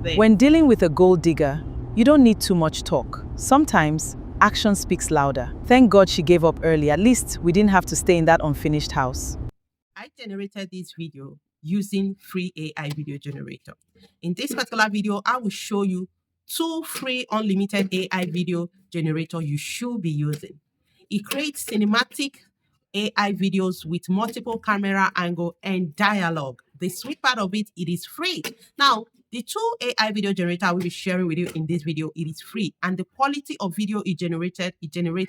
there. When dealing with a gold digger, you don't need too much talk. Sometimes, action speaks louder. Thank God she gave up early. At least we didn't have to stay in that unfinished house. I generated this video using free AI video generator. In this particular video, I will show you 2 free unlimited AI video generator you should be using. It creates cinematic AI videos with multiple camera angle and dialogue. The sweet part of it, it is free. Now, the 2 AI video generator I will be sharing with you in this video, it is free. And the quality of video it generates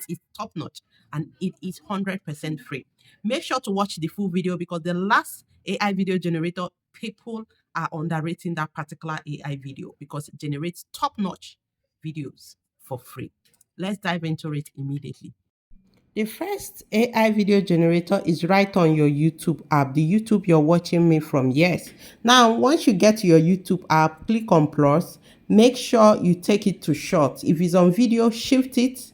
is top notch, and it is 100% free. Make sure to watch the full video because the last AI video generator, people are underrating that particular AI video because it generates top-notch videos for free. Let's dive into it immediately. The first AI video generator is right on your YouTube app, the YouTube you're watching me from. Yes. Now, once you get to your YouTube app, click on plus. Make sure you take it to short. If it's on video, shift it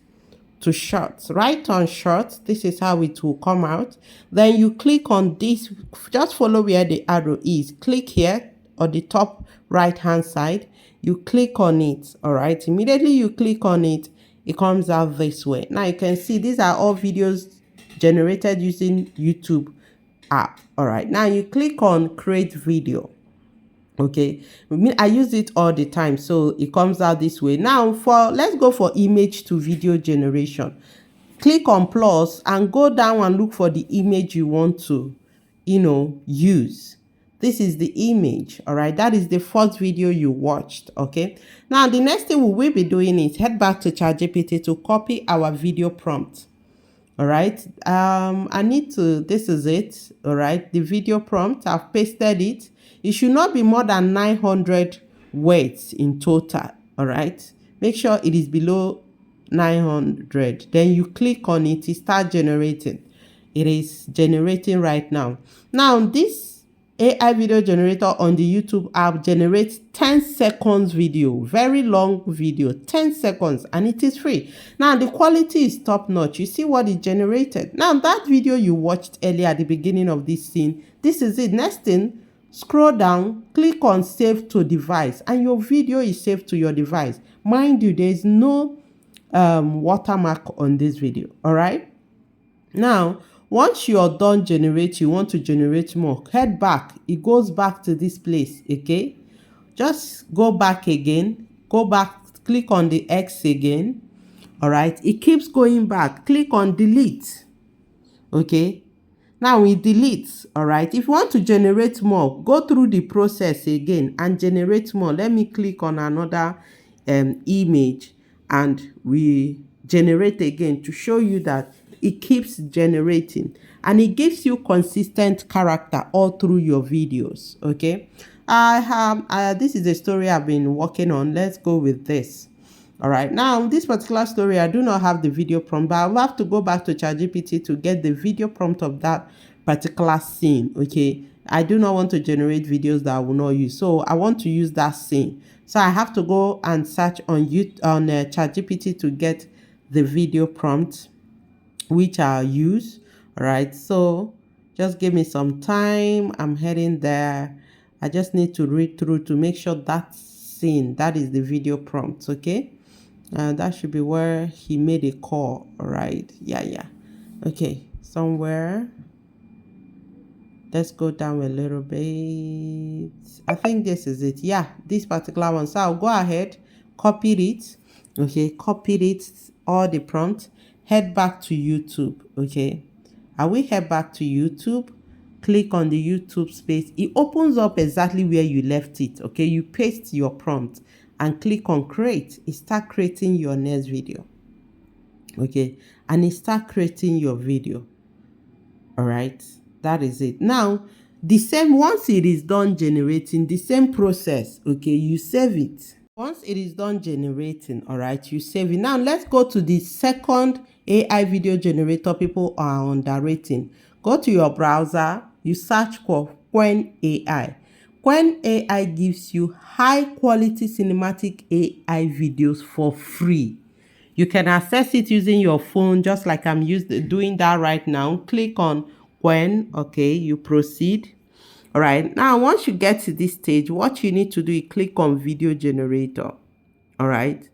to short. Right on short. This is how it will come out. Then you click on this. Just follow where the arrow is. Click here on the top right hand side. You click on it. All right. Immediately you click on it, it comes out this way. Now you can see these are all videos generated using YouTube app. All right. Now you click on create video. Okay, I use it all the time, so it comes out this way. Now let's go for image to video generation. Click on plus and go down and look for the image you want to use. This is the image. All right, that is the first video you watched. Okay, now the next thing we will be doing is head back to ChatGPT to copy our video prompt. All right, this is it. All right, the video prompt, I've pasted it. It should not be more than 900 words in total. All right, make sure it is below 900. Then you click on it, it starts generating. It is generating right now. Now this AI video generator on the YouTube app generates 10 seconds video, very long video, 10 seconds, and it is free. Now the quality is top notch. You see what it generated. Now that video you watched earlier at the beginning of this scene, this is it. Next thing, scroll down, click on save to device, and your video is saved to your device. Mind you, there is no watermark on this video. All right. Now, once you're done generating, you want to generate more, head back. It goes back to this place, okay? Just go back again. Go back, click on the X again. All right? It keeps going back. Click on delete, okay? Now we delete, all right? If you want to generate more, go through the process again and generate more. Let me click on another image and we generate again to show you that it keeps generating and it gives you consistent character all through your videos. Okay, I have this is a story I've been working on. Let's go with this. All right, now this particular story I do not have the video prompt, but I'll have to go back to ChatGPT to get the video prompt of that particular scene. Okay, I do not want to generate videos that I will not use, so I want to use that scene. So I have to go and search on ChatGPT to get the video prompt which I'll use. All right, so just give me some time. I'm heading there. I just need to read through to make sure that scene, that is the video prompt. Okay, that should be where he made a call. All right, yeah, okay, somewhere. Let's go down a little bit. I think this is it. Yeah, this particular one. So I'll go ahead, copy it. Okay, copied it, all the prompt. Head back to YouTube. Okay, I will head back to YouTube. Click on the YouTube space. It opens up exactly where you left it. Okay, you paste your prompt and click on create. It start creating your next video. Okay, and it start creating your video. All right, that is it. Now the same, once it is done generating, the same process. Okay, you save it. Once it is done generating, all right, you save it. Now let's go to the second AI video generator people are underrating. Go to your browser, you search for Qwen AI. Qwen AI gives you high quality cinematic AI videos for free. You can access it using your phone, just like I'm doing that right now. Click on Qwen, okay, you proceed. All right, now once you get to this stage, what you need to do is click on video generator. All right,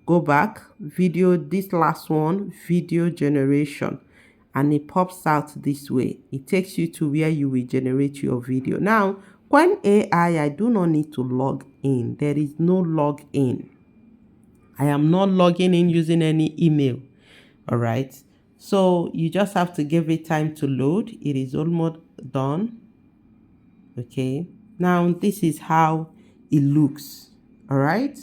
go back, video, this last one, video generation, and it pops out this way. It takes you to where you will generate your video. Now, when AI, I do not need to log in. There is no log in. I am not logging in using any email. All right, so you just have to give it time to load. It is almost done. Okay, now this is how it looks. All right,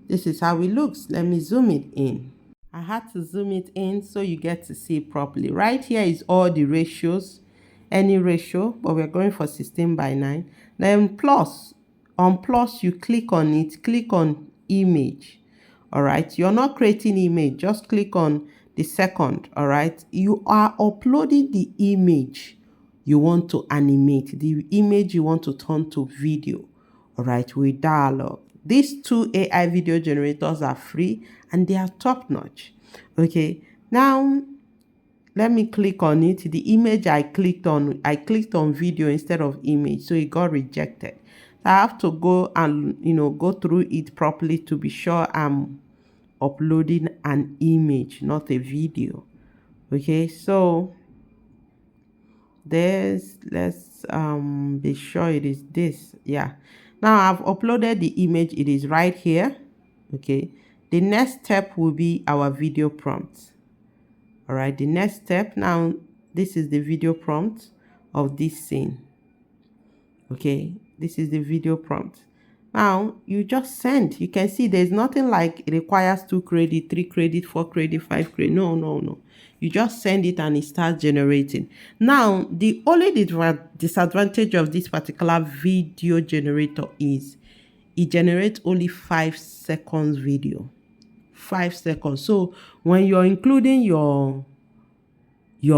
this is how it looks. Let me zoom it in. I had to zoom it in so you get to see it properly. Right here is all the ratios, any ratio, but we're going for 16:9. Then plus, on plus you click on it, click on image. All right, you're not creating image, just click on the second. All right, you are uploading the image you want to animate, the image you want to turn to video. All right, with dialogue. These two AI video generators are free and they are top notch. Okay, now let me click on it. The image I clicked on video instead of image, so it got rejected. I have to go and go through it properly to be sure I'm uploading an image, not a video. Okay, so let's be sure it is this. Yeah, now I've uploaded the image. It is right here. Okay, the next step will be our video prompt. All right, the next step, now this is the video prompt of this scene. Okay, this is the video prompt. Now you just send. You can see there's nothing like it requires 2 credit, 3 credit, 4 credit, 5 credit. No. You just send it and it starts generating. Now, the only disadvantage of this particular video generator is it generates only 5 seconds video. 5 seconds. So when you're including your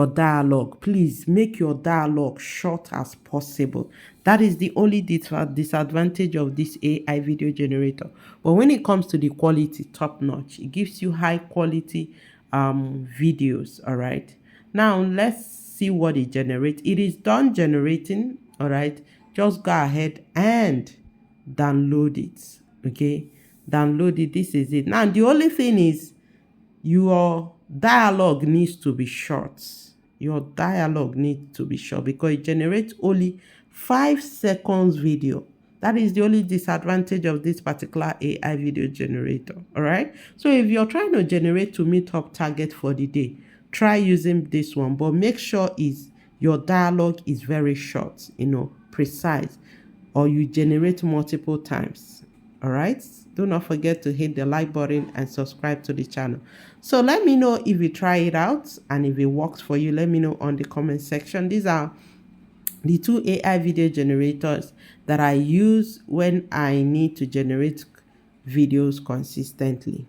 dialogue, please make your dialogue short as possible. That is the only disadvantage of this AI video generator. But when it comes to the quality, top notch. It gives you high quality videos. All right, now let's see what it generates. It is done generating. All right, just go ahead and download it. Okay, download it. This is it. Now the only thing is your dialogue needs to be short. Your dialogue needs to be short because it generates only 5 seconds video. That is the only disadvantage of this particular AI video generator. All right, so if you're trying to generate to meet up target for the day, try using this one, but make sure your dialogue is very short, precise, or you generate multiple times. All right, do not forget to hit the like button and subscribe to the channel. So let me know if you try it out and if it works for you. Let me know on the comment section. These are the 2 AI video generators that I use when I need to generate videos consistently.